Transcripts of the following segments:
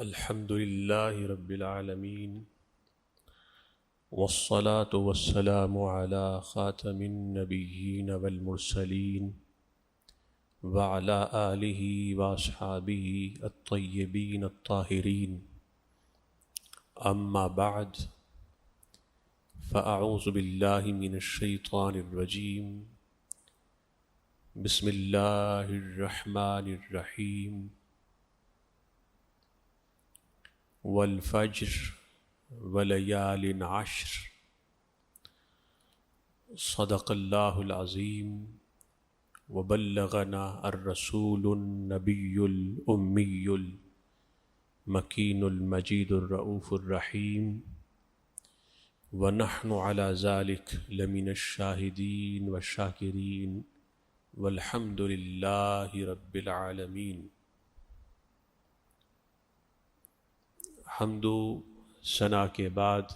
الحمد لله رب العالمين والصلاة والسلام على خاتم النبيين والمرسلين وعلى آله وأصحابه الطيبين الطاهرين أما بعد فأعوذ بالله من الشيطان الرجيم بسم الله الرحمن الرحيم والفجر وليال عشر صدق الله العظيم وبلغنا الرسول النبي الأمي المكين المجيد الرؤوف الرحيم ونحن على ذلك لمن الشاهدين والشاكرين والحمد لله رب العالمين۔ حمد و ثنا کے بعد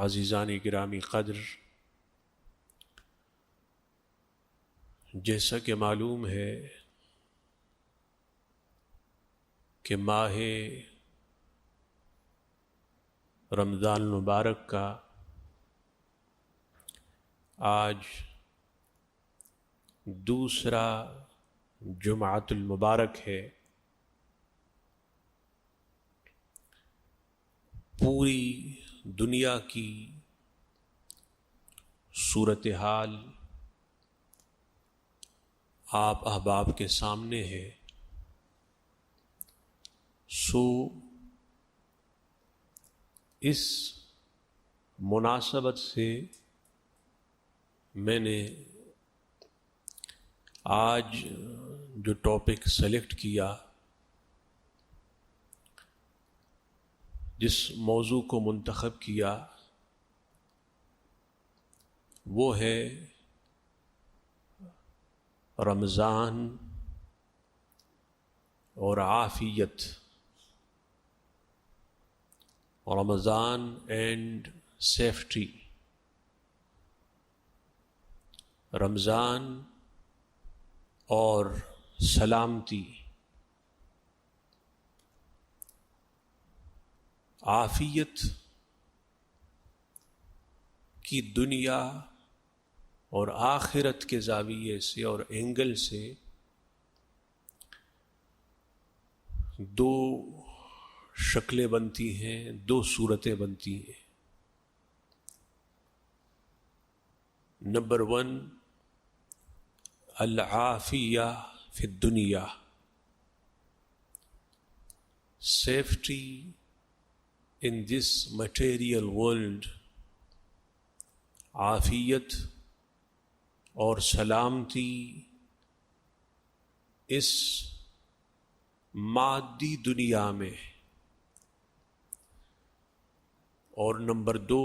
عزیزان گرامی قدر، جیسا کہ معلوم ہے کہ ماہ رمضان المبارک کا آج دوسرا جمعۃ المبارک ہے۔ پوری دنیا کی صورتحال آپ احباب کے سامنے ہے، سو اس مناسبت سے میں نے آج جو ٹاپک سلیکٹ کیا، جس موضوع کو منتخب کیا، وہ ہے رمضان اور عافیت، رمضان اینڈ سیفٹی، رمضان اور سلامتی، عافیت کی دنیا اور آخرت کے زاویے سے اور اینگل سے دو شکلیں بنتی ہیں، دو صورتیں بنتی ہیں۔ نمبر 1، العافیہ فی الدنیا، safety in this material world، عافیت اور سلامتی اس مادی دنیا میں۔ اور نمبر 2،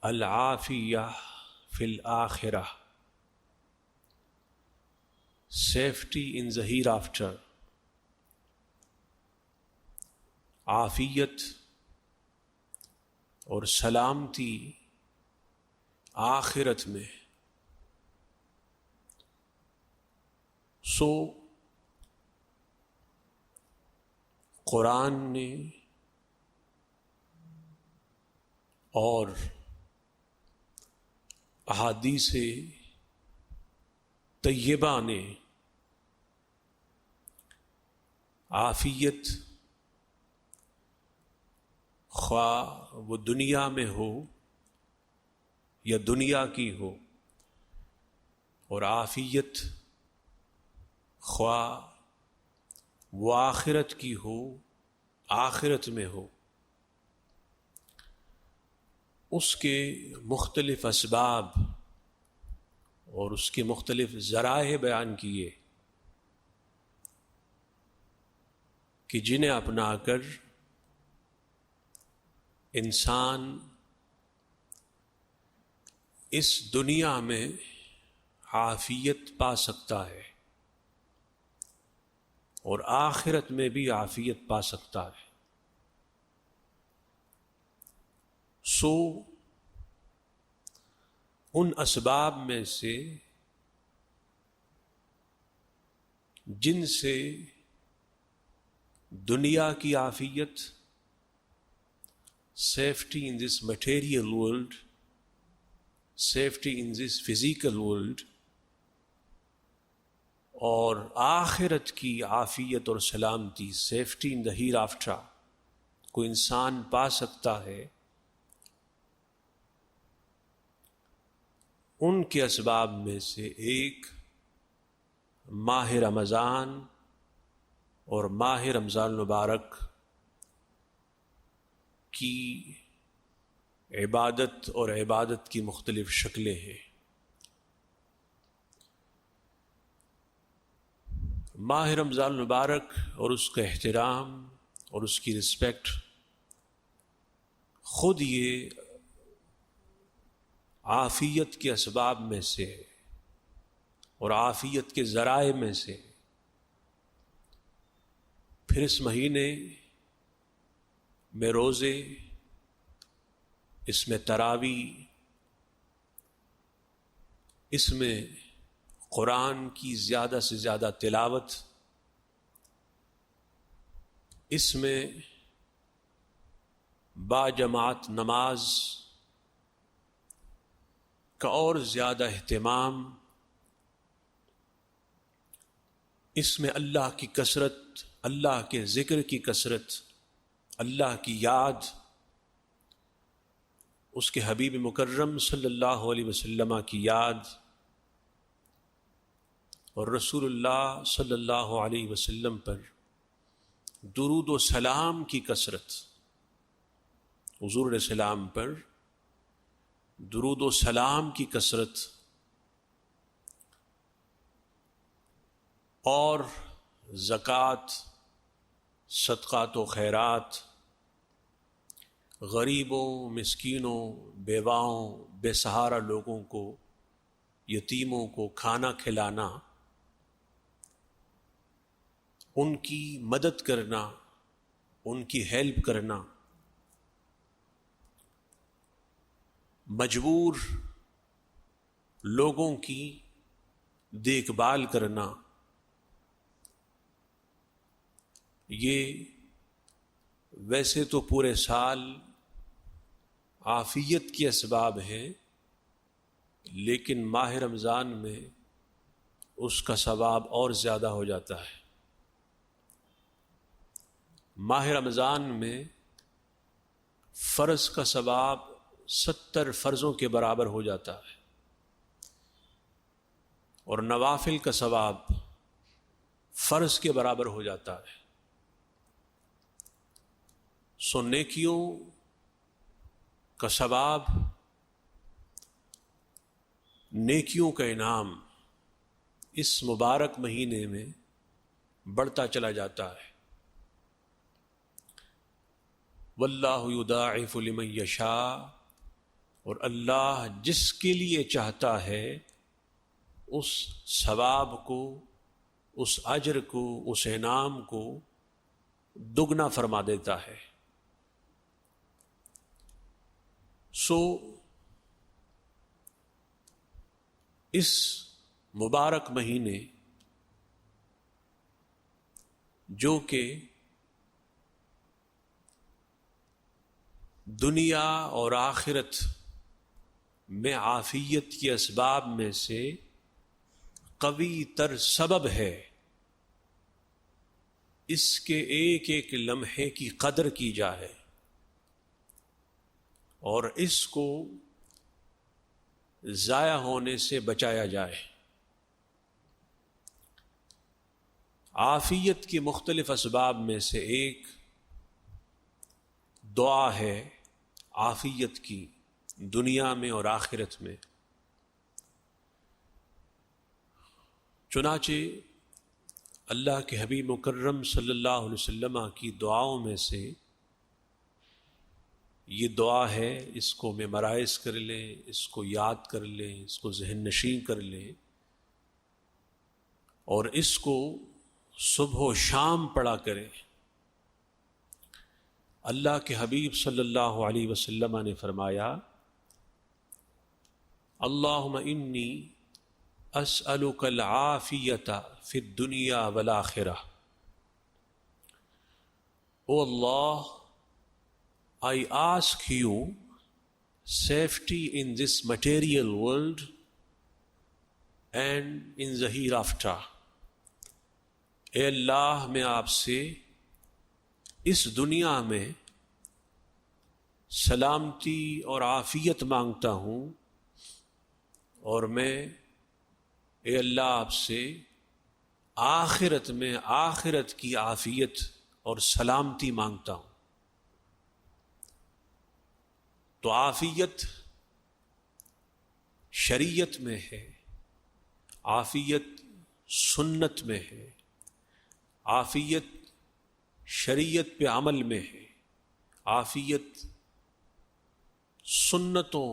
العافیہ فی الآخرہ، سیفٹی in the hereafter، عافیت اور سلامتی آخرت میں۔ سو قرآن نے اور احادیث طیبہ نے عافیت، خواہ وہ دنیا میں ہو یا دنیا کی ہو، اور عافیت خواہ وہ آخرت کی ہو، آخرت میں ہو، اس کے مختلف اسباب اور اس کے مختلف ذرائع بیان کیے کہ جنہیں اپنا کر انسان اس دنیا میں عافیت پا سکتا ہے اور آخرت میں بھی عافیت پا سکتا ہے۔ سو ان اسباب میں سے جن سے دنیا کی عافیت، safety in this material world, safety in this physical world, اور آخرت کی عافیت اور سلامتی، سیفٹی ان دا ہیر آفٹر، کو انسان پا سکتا ہے، ان کے اسباب میں سے ایک ماہ رمضان اور ماہ رمضان المبارک کی عبادت اور عبادت کی مختلف شکلیں ہیں۔ ماہ رمضان المبارک اور اس کا احترام اور اس کی رسپیکٹ خود یہ عافیت کے اسباب میں سے ہے اور عافیت کے ذرائع میں سے۔ پھر اس مہینے میں روزے، اس میں تراویح، اس میں قرآن کی زیادہ سے زیادہ تلاوت، اس میں باجماعت نماز کا اور زیادہ اہتمام، اس میں اللہ کی کثرت، اللہ کے ذکر کی کثرت، اللہ کی یاد، اس کے حبیب مکرم صلی اللہ علیہ وسلم کی یاد، اور رسول اللہ صلی اللہ علیہ وسلم پر درود و سلام کی کثرت، حضور علیہ السلام پر درود و سلام کی کثرت، اور زکوٰۃ، صدقات و خیرات، غریبوں، مسکینوں، بیواؤں، بے سہارا لوگوں کو، یتیموں کو کھانا کھلانا، ان کی مدد کرنا، ان کی ہیلپ کرنا، مجبور لوگوں کی دیکھ بھال کرنا، یہ ویسے تو پورے سال عافیت کے اسباب ہیں، لیکن ماہ رمضان میں اس کا ثواب اور زیادہ ہو جاتا ہے۔ ماہ رمضان میں فرض کا ثواب 70 فرضوں کے برابر ہو جاتا ہے، اور نوافل کا ثواب فرض کے برابر ہو جاتا ہے۔ سو نیکیوں کا ثواب، نیکیوں کا انعام اس مبارک مہینے میں بڑھتا چلا جاتا ہے۔ واللہ یضاعف لمن یشاء، اور اللہ جس کے لیے چاہتا ہے اس ثواب کو، اس اجر کو، اس انعام کو دگنا فرما دیتا ہے۔ سو اس مبارک مہینے جو کہ دنیا اور آخرت میں عافیت کے اسباب میں سے قوی تر سبب ہے، اس کے ایک ایک لمحے کی قدر کی جائے اور اس کو ضائع ہونے سے بچایا جائے۔ عافیت کے مختلف اسباب میں سے ایک دعا ہے، عافیت کی، دنیا میں اور آخرت میں۔ چنانچہ اللہ کے حبیب مکرم صلی اللہ علیہ وسلم کی دعاؤں میں سے یہ دعا ہے، اس کو میمورائز کر لیں، اس کو یاد کر لیں، اس کو ذہن نشین کر لیں، اور اس کو صبح و شام پڑھا کریں۔ اللہ کے حبیب صلی اللہ علیہ وسلم نے فرمایا، اللہم انی اسألک العافیۃ فی الدنیا والآخرہ. O Allah, I ask you safety in this material world and in the hereafter. اے اللہ میں آپ سے اس دنیا میں سلامتی اور عافیت مانگتا ہوں، اور میں اے اللہ آپ سے آخرت میں آخرت کی عافیت اور سلامتی مانگتا ہوں. تو عافیت شریعت میں ہے، عافیت سنت میں ہے، عافیت شریعت پہ عمل میں ہے، عافیت سنتوں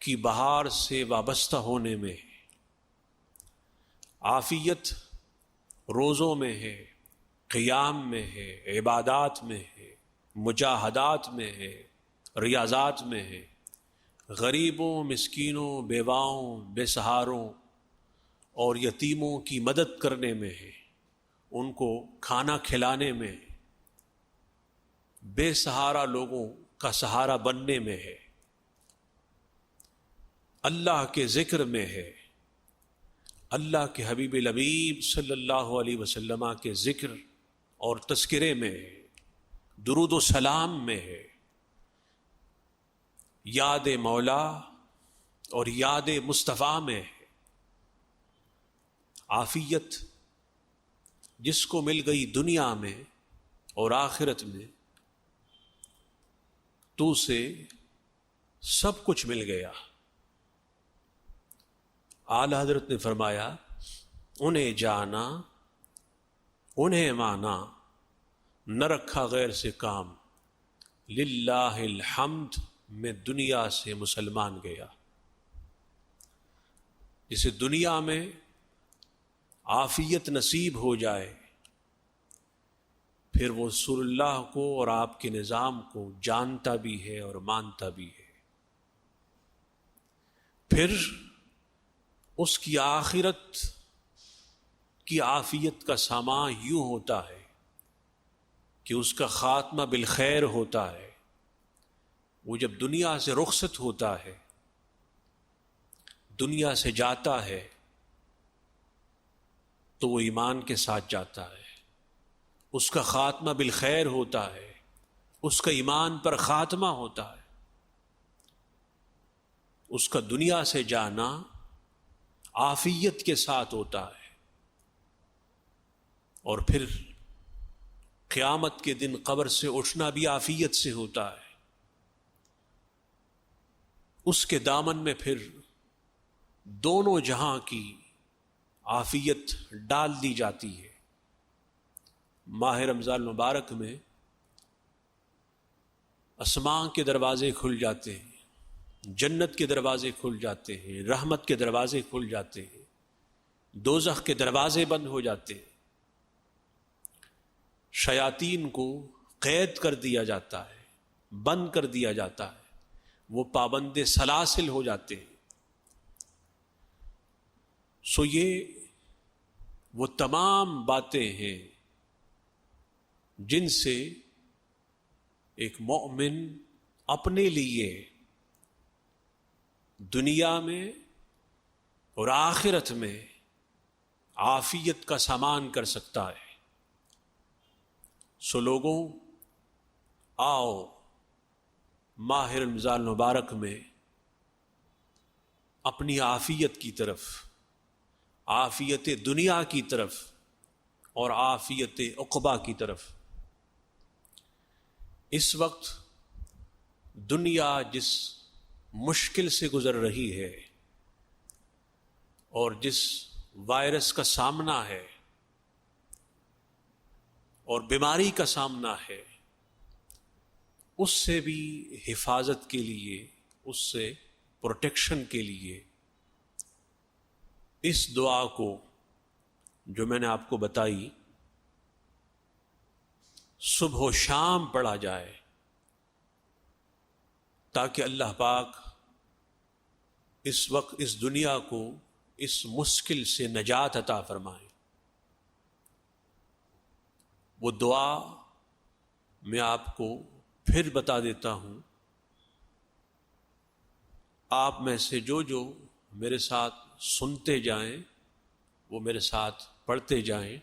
کی بہار سے وابستہ ہونے میں ہے، عافیت روزوں میں ہے، قیام میں ہے، عبادات میں ہے، مجاہدات میں ہے، ریاضات میں ہے، غریبوں، مسکینوں، بیواؤں، بے سہاروں اور یتیموں کی مدد کرنے میں ہے، ان کو کھانا کھلانے میں ہے، بے سہارا لوگوں کا سہارا بننے میں ہے، اللہ کے ذکر میں ہے، اللہ کے حبیب لبیب صلی اللہ علیہ وسلم کے ذکر اور تذکرے میں ہے، درود و سلام میں ہے، یاد مولا اور یاد مصطفیٰ میں ہے. عافیت جس کو مل گئی دنیا میں اور آخرت میں، تو اسے سب کچھ مل گیا. اعلی حضرت نے فرمایا، انہیں جانا، انہیں مانا، نہ رکھا غیر سے کام، للہ الحمد میں دنیا سے مسلمان گیا. جسے دنیا میں عافیت نصیب ہو جائے، پھر وہ رسول اللہ کو اور آپ کے نظام کو جانتا بھی ہے اور مانتا بھی ہے. پھر اس کی آخرت کی عافیت کا سامان یوں ہوتا ہے کہ اس کا خاتمہ بالخیر ہوتا ہے. وہ جب دنیا سے رخصت ہوتا ہے، دنیا سے جاتا ہے، تو وہ ایمان کے ساتھ جاتا ہے، اس کا خاتمہ بالخیر ہوتا ہے، اس کا ایمان پر خاتمہ ہوتا ہے. اس کا دنیا سے جانا عافیت کے ساتھ ہوتا ہے، اور پھر قیامت کے دن قبر سے اٹھنا بھی عافیت سے ہوتا ہے. اس کے دامن میں پھر دونوں جہاں کی عافیت ڈال دی جاتی ہے. ماہ رمضان مبارک میں آسمان کے دروازے کھل جاتے ہیں، جنت کے دروازے کھل جاتے ہیں، رحمت کے دروازے کھل جاتے ہیں، دوزخ کے دروازے بند ہو جاتے ہیں، شیاطین کو قید کر دیا جاتا ہے، بند کر دیا جاتا ہے، وہ پابند سلاسل ہو جاتے ہیں. سو یہ وہ تمام باتیں ہیں جن سے ایک مومن اپنے لیے دنیا میں اور آخرت میں عافیت کا سامان کر سکتا ہے. سو لوگوں، آؤ ماہ رمضان مبارک میں اپنی عافیت کی طرف، عافیت دنیا کی طرف اور عافیت عقبہ کی طرف. اس وقت دنیا جس مشکل سے گزر رہی ہے اور جس وائرس کا سامنا ہے اور بیماری کا سامنا ہے، اس سے بھی حفاظت کے لیے، اس سے پروٹیکشن کے لیے اس دعا کو جو میں نے آپ کو بتائی صبح و شام پڑھا جائے، تاکہ اللہ پاک اس وقت اس دنیا کو اس مشکل سے نجات عطا فرمائیں۔ وہ دعا میں آپ کو پھر بتا دیتا ہوں، آپ میں سے جو میرے ساتھ سنتے جائیں وہ میرے ساتھ پڑھتے جائیں۔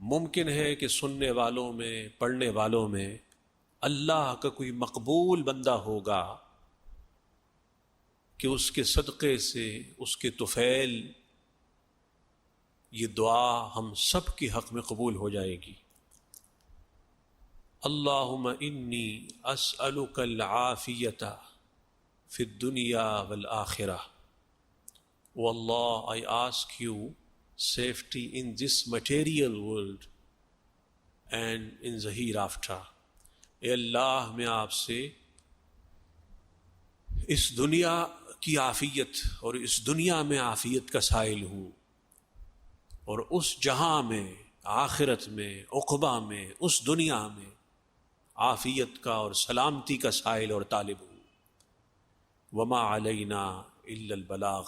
ممکن ہے کہ سننے والوں میں، پڑھنے والوں میں اللہ کا کوئی مقبول بندہ ہوگا کہ اس کے صدقے سے، اس کے طفیل یہ دعا ہم سب کے حق میں قبول ہو جائے گی۔ اللہم انی اسألک العافیۃ فی الدنیا والآخرہ۔ Oh Allah, I ask you safety in this material world and in the hereafter. اے اللہ، میں آپ سے اس دنیا کی عافیت اور اس دنیا میں عافیت کا سائل ہوں، اور اس جہاں میں، آخرت میں، عقبہ میں، اس دنیا میں عافیت کا اور سلامتی کا سائل اور طالب ہوں۔ وما علینا الا البلاغ۔